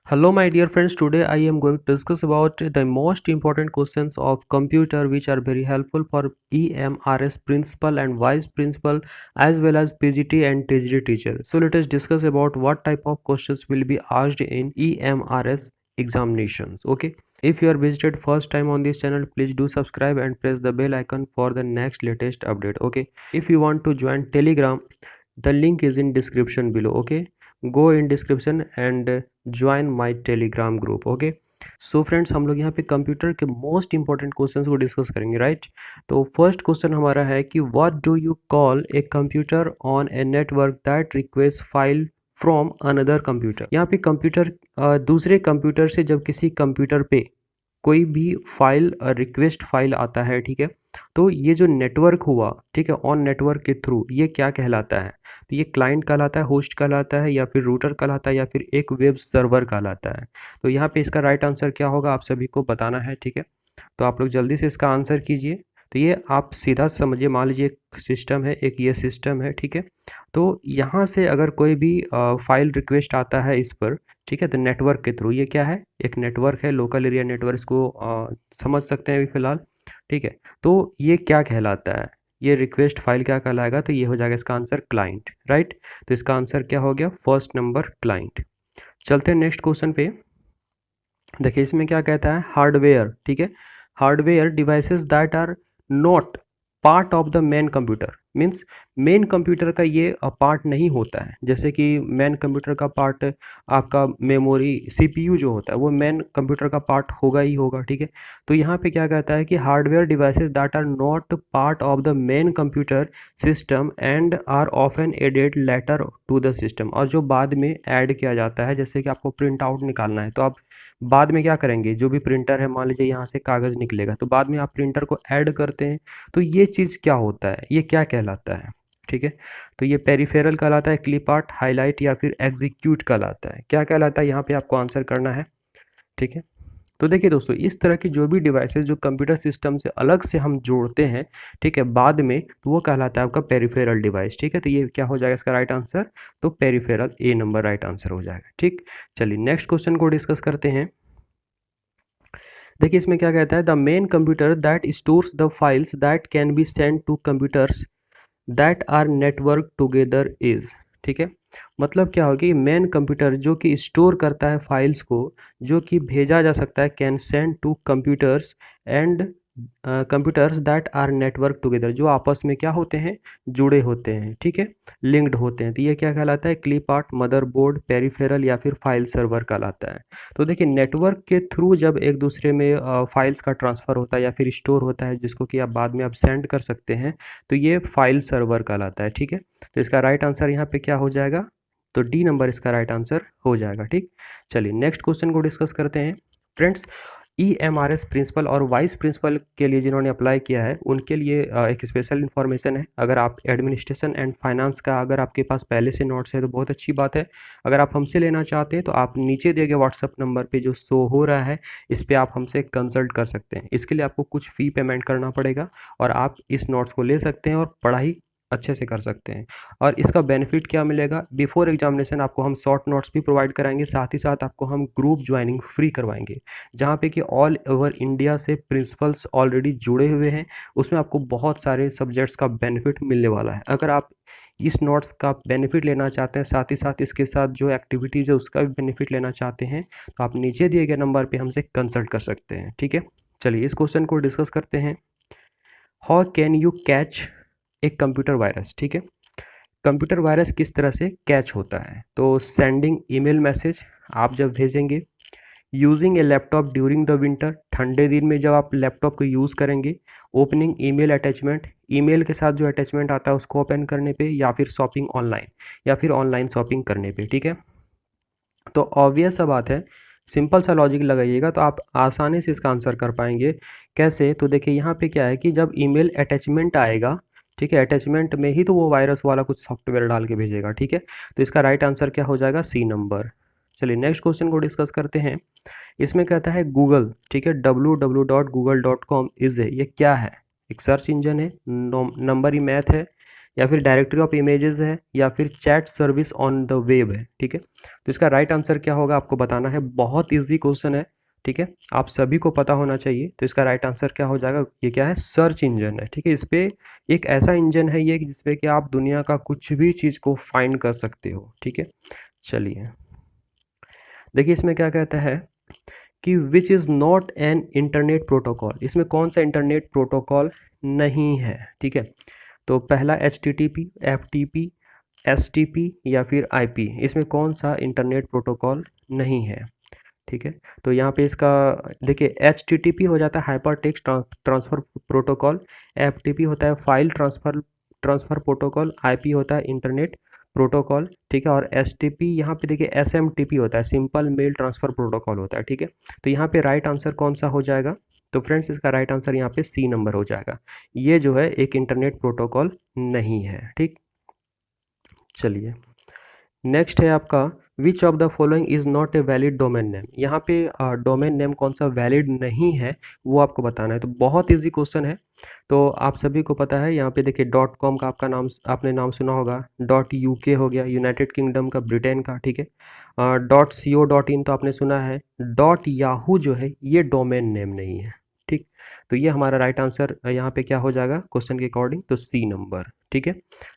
Hello my dear friends, today I am going to discuss about the most important questions of computer which are very helpful for EMRS principal and vice principal as well as PGT and TGT teacher. So let us discuss about what type of questions will be asked in EMRS examinations. Okay, if you are visited first time on this channel, please do subscribe and press the bell icon for the next latest update. Okay, if you want to join Telegram, the link is in description below. Okay, go in description and join my Telegram group. Okay, so friends, हम लोग यहाँ पे computer के most important questions को discuss करेंगे. Right, तो first question हमारा है कि what do you call a computer on a network that request file from another computer. यहाँ पे कंप्यूटर दूसरे कंप्यूटर से जब किसी कंप्यूटर पे कोई भी फाइल रिक्वेस्ट फाइल आता है, ठीक है, तो ये जो नेटवर्क हुआ, ठीक है, ऑन नेटवर्क के थ्रू, ये क्या कहलाता है? तो ये क्लाइंट कहलाता है, होस्ट कहलाता है, या फिर रूटर कहलाता है, या फिर एक वेब सर्वर कहलाता है. तो यहाँ पे इसका राइट आंसर क्या होगा आप सभी को बताना है. ठीक है, तो आप लोग जल्दी से इसका आंसर कीजिए. तो ये आप सीधा समझिए, मान लीजिए एक सिस्टम है, एक ये सिस्टम है, ठीक है, तो यहाँ से अगर कोई भी फाइल रिक्वेस्ट आता है इस पर, ठीक है, तो नेटवर्क के थ्रू, ये क्या है, एक नेटवर्क है, लोकल एरिया नेटवर्क, इसको समझ सकते हैं अभी फिलहाल. ठीक है, तो ये क्या कहलाता है, ये रिक्वेस्ट फाइल क्या कहलाएगा? तो ये हो जाएगा इसका आंसर क्लाइंट. राइट, तो इसका आंसर क्या हो गया? First number client. चलते हैं नेक्स्ट क्वेश्चन पे. देखिए इसमें क्या कहता है, हार्डवेयर. ठीक है, hardware devices that are not part of the main computer, means main computer का ये पार्ट नहीं होता है. जैसे कि मेन कंप्यूटर का पार्ट आपका मेमोरी सीपीयू जो होता है वो मेन कंप्यूटर का पार्ट होगा ही होगा. ठीक है, तो यहाँ पे क्या कहता है कि hardware devices that are not part of the main computer system and are often added later to the system. और जो बाद में ऐड किया जाता है, जैसे कि आपको प्रिंट आउट निकालना है, तो आप बाद में क्या करेंगे, जो भी प्रिंटर है, मान लीजिए यहाँ से कागज़ निकलेगा, तो बाद में आप प्रिंटर को ऐड करते हैं. तो ये चीज़ क्या होता है, ये क्या कहलाता है? ठीक है, तो ये पेरिफेरल कहलाता है, क्लिप आर्ट, हाईलाइट, या फिर एग्जीक्यूट कहलाता है. क्या कहलाता है यहाँ पे आपको आंसर करना है. ठीक है, तो देखिए दोस्तों, इस तरह की जो भी डिवाइसेस जो कंप्यूटर सिस्टम से अलग से हम जोड़ते हैं, ठीक है, बाद में, तो वो कहलाता है आपका पेरिफेरल डिवाइस. ठीक है, तो ये क्या हो जाएगा इसका राइट आंसर? तो पेरिफेरल, ए नंबर राइट आंसर हो जाएगा. ठीक, चलिए नेक्स्ट क्वेश्चन को डिस्कस करते हैं. देखिए इसमें क्या कहता है, the main computer that stores the files that can be send to computers that are network together is. ठीक है, मतलब क्या होगा कि मेन कंप्यूटर जो कि स्टोर करता है फाइल्स को, जो कि भेजा जा सकता है, can send to computers and computers that are network together, जो आपस में क्या होते हैं, जुड़े होते हैं. ठीक है, लिंक्ड होते हैं. तो ये क्या कहलाता है? क्लिप आर्ट, मदरबोर्ड, पेरिफेरल, या फिर फाइल सर्वर कहलाता है. तो देखिए नेटवर्क के थ्रू जब एक दूसरे में फाइल्स का ट्रांसफ़र होता है या फिर स्टोर होता है, जिसको कि आप बाद में आप सेंड कर सकते हैं, तो ये फाइल सर्वर कहलाता है. ठीक है, तो इसका राइट आंसर यहाँ पे क्या हो जाएगा? तो डी नंबर इसका राइट आंसर हो जाएगा. ठीक, चलिए नेक्स्ट क्वेश्चन को डिस्कस करते हैं. फ्रेंड्स, EMRS प्रिंसिपल और वाइस प्रिंसिपल के लिए जिन्होंने अप्लाई किया है, उनके लिए एक स्पेशल इन्फॉर्मेशन है. अगर आप एडमिनिस्ट्रेशन एंड फाइनेंस का अगर आपके पास पहले से नोट्स है तो बहुत अच्छी बात है. अगर आप हमसे लेना चाहते हैं तो आप नीचे दिए गए व्हाट्सअप नंबर पे जो शो हो रहा है, इस पर आप हमसे कंसल्ट कर सकते हैं. इसके लिए आपको कुछ फ़ी पेमेंट करना पड़ेगा और आप इस नोट्स को ले सकते हैं और पढ़ाई अच्छे से कर सकते हैं. और इसका बेनिफिट क्या मिलेगा, बिफोर एग्जामिनेशन आपको हम शॉर्ट नोट्स भी प्रोवाइड कराएंगे, साथ ही साथ आपको हम ग्रुप ज्वाइनिंग फ्री करवाएंगे, जहाँ पे कि ऑल ओवर इंडिया से प्रिंसिपल्स ऑलरेडी जुड़े हुए हैं. उसमें आपको बहुत सारे सब्जेक्ट्स का बेनिफिट मिलने वाला है. अगर आप इस नोट्स का बेनिफिट लेना चाहते हैं, साथ ही साथ इसके साथ जो एक्टिविटीज़ है उसका भी बेनिफिट लेना चाहते हैं, तो आप नीचे दिए गए नंबर पर हमसे कंसल्ट कर सकते हैं. ठीक है, चलिए इस क्वेश्चन को डिस्कस करते हैं. हाउ कैन यू कैच एक कंप्यूटर वायरस. ठीक है, कंप्यूटर वायरस किस तरह से कैच होता है? तो सेंडिंग ईमेल मैसेज, आप जब भेजेंगे, using A laptop during the winter, ठंडे दिन में जब आप लैपटॉप को यूज़ करेंगे, ओपनिंग ईमेल अटैचमेंट, ईमेल के साथ जो अटैचमेंट आता है उसको ओपन करने पे, या फिर शॉपिंग ऑनलाइन, या फिर ऑनलाइन शॉपिंग करने पे. ठीक है, तो ऑब्वियस सा बात है, सिंपल सा लॉजिक लगाइएगा तो आप आसानी से इसका आंसर कर पाएंगे. कैसे? तो देखिए यहाँ पे क्या है कि जब ईमेल अटैचमेंट आएगा, ठीक है, अटैचमेंट में ही तो वो वायरस वाला कुछ सॉफ्टवेयर डाल के भेजेगा. ठीक है, तो इसका राइट आंसर क्या हो जाएगा? C number. चलिए नेक्स्ट क्वेश्चन को डिस्कस करते हैं. इसमें कहता है गूगल, ठीक है, www.google.com इज, ये क्या है? एक सर्च इंजन है, नंबरी मैथ है, या फिर डायरेक्टरी ऑफ इमेजेस है, या फिर chat service on the web है। ठीक है, तो इसका राइट आंसर क्या होगा आपको बताना है। बहुत ईजी क्वेश्चन है, ठीक है, आप सभी को पता होना चाहिए। तो इसका राइट आंसर क्या हो जाएगा, ये क्या है, सर्च इंजन है। ठीक है, इस पे एक ऐसा इंजन है ये जिसपे कि आप दुनिया का कुछ भी चीज़ को फाइंड कर सकते हो। ठीक है, चलिए देखिए इसमें क्या कहता है कि which is not an internet protocol. इसमें कौन सा इंटरनेट प्रोटोकॉल नहीं है। ठीक है, तो पहला HTTP, FTP, STP या फिर IP, इसमें कौन सा इंटरनेट प्रोटोकॉल नहीं है। ठीक है, तो यहाँ पे इसका देखिए HTTP हो जाता है hyper text transfer protocol, FTP होता है file transfer transfer protocol, IP होता है इंटरनेट प्रोटोकॉल। ठीक है, और STP यहाँ पे देखिए SMTP होता है सिंपल मेल ट्रांसफ़र प्रोटोकॉल होता है। ठीक है, तो यहाँ पे राइट आंसर कौन सा हो जाएगा, तो फ्रेंड्स इसका राइट आंसर यहाँ पे C नंबर हो जाएगा। ये जो है एक इंटरनेट प्रोटोकॉल नहीं है। ठीक, चलिए नेक्स्ट है आपका which of the following is not a valid domain name. यहाँ पे डोमेन नेम कौन सा वैलिड नहीं है वो आपको बताना है। तो बहुत इजी क्वेश्चन है, तो आप सभी को पता है। यहाँ पे देखिए .com का आपका नाम आपने नाम सुना होगा, .UK हो गया यूनाइटेड किंगडम का, ब्रिटेन का। ठीक है, .co.in तो आपने सुना है, .yahoo जो है ये डोमेन नेम नहीं है। ठीक, तो ये हमारा राइट आंसर यहाँ पे क्या हो जाएगा क्वेश्चन के अकॉर्डिंग, तो C नंबर। ठीक है,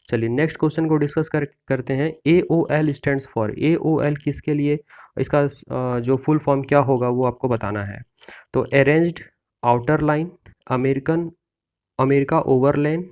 चलिए नेक्स्ट क्वेश्चन को डिस्कस करते हैं। AOL स्टैंड्स फॉर, AOL किसके लिए, इसका जो फुल फॉर्म क्या होगा वो आपको बताना है। तो arranged outer line, American America overland,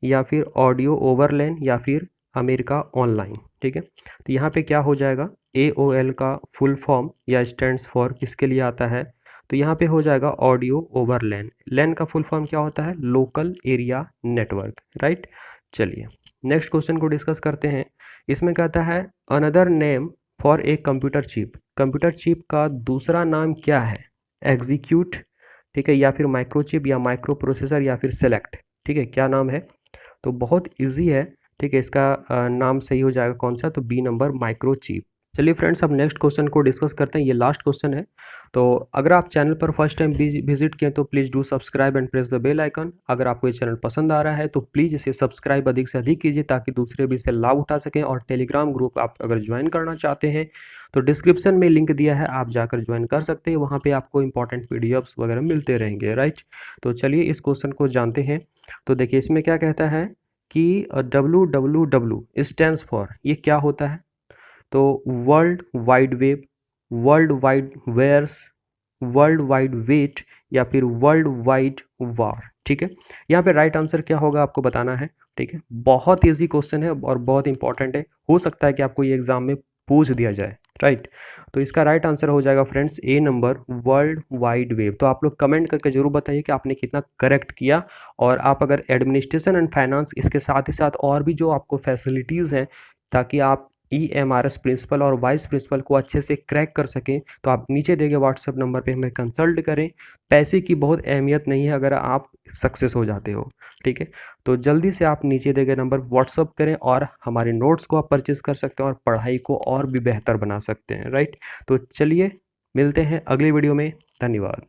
या फिर ऑडियो ओवरलैन, या फिर अमेरिका ऑनलाइन। ठीक है, तो यहाँ पे क्या हो जाएगा, AOL का फुल फॉर्म या स्टैंड्स फॉर किसके लिए आता है, तो यहाँ पे हो जाएगा ऑडियो ओवरलैन। लैन का फुल फॉर्म क्या होता है, लोकल एरिया नेटवर्क। राइट, चलिए नेक्स्ट क्वेश्चन को डिस्कस करते हैं। इसमें कहता है another name for a computer chip. Computer chip का दूसरा नाम क्या है, एग्जीक्यूट, ठीक है, या फिर माइक्रोचिप, या माइक्रो प्रोसेसर, या फिर सेलेक्ट। ठीक है, क्या नाम है, तो बहुत इजी है। ठीक है, इसका नाम सही हो जाएगा कौन सा, तो B नंबर माइक्रोचिप। चलिए फ्रेंड्स अब नेक्स्ट क्वेश्चन को डिस्कस करते हैं, ये लास्ट क्वेश्चन है। तो अगर आप चैनल पर फर्स्ट टाइम विजिट किए तो please do subscribe and press the bell icon. अगर आपको ये चैनल पसंद आ रहा है तो प्लीज़ इसे सब्सक्राइब अधिक से अधिक कीजिए ताकि दूसरे भी इसे लाभ उठा सकें। और टेलीग्राम ग्रुप आप अगर ज्वाइन करना चाहते हैं तो डिस्क्रिप्शन में लिंक दिया है, आप जाकर ज्वाइन कर सकते हैं। वहाँ पर आपको इंपॉर्टेंट PDFs वगैरह मिलते रहेंगे। राइट, तो चलिए इस क्वेश्चन को जानते हैं। तो देखिए इसमें क्या कहता है कि WWW स्टैंड्स फॉर, ये क्या होता है, तो world wide web, world wide wares, world wide wait, या फिर वर्ल्ड वाइड वार। ठीक है, यहाँ पे राइट आंसर क्या होगा आपको बताना है। ठीक है, बहुत इजी क्वेश्चन है और बहुत इंपॉर्टेंट है, हो सकता है कि आपको ये एग्जाम में पूछ दिया जाए। राइट, तो इसका राइट आंसर हो जाएगा friends A number world wide web. तो आप लोग कमेंट करके जरूर बताइए कि आपने कितना करेक्ट किया। और आप अगर एडमिनिस्ट्रेशन एंड फाइनेंस इसके साथ ही साथ और भी जो आपको फैसिलिटीज़ हैं ताकि आप EMRS प्रिंसिपल और वाइस प्रिंसिपल को अच्छे से क्रैक कर सकें, तो आप नीचे दिए गए व्हाट्सएप नंबर पे हमें कंसल्ट करें। पैसे की बहुत अहमियत नहीं है अगर आप सक्सेस हो जाते हो। ठीक है, तो जल्दी से आप नीचे दिए गए नंबर व्हाट्सअप करें और हमारे नोट्स को आप परचेज कर सकते हैं और पढ़ाई को और भी बेहतर बना सकते हैं। राइट, तो चलिए मिलते हैं अगली वीडियो में। धन्यवाद।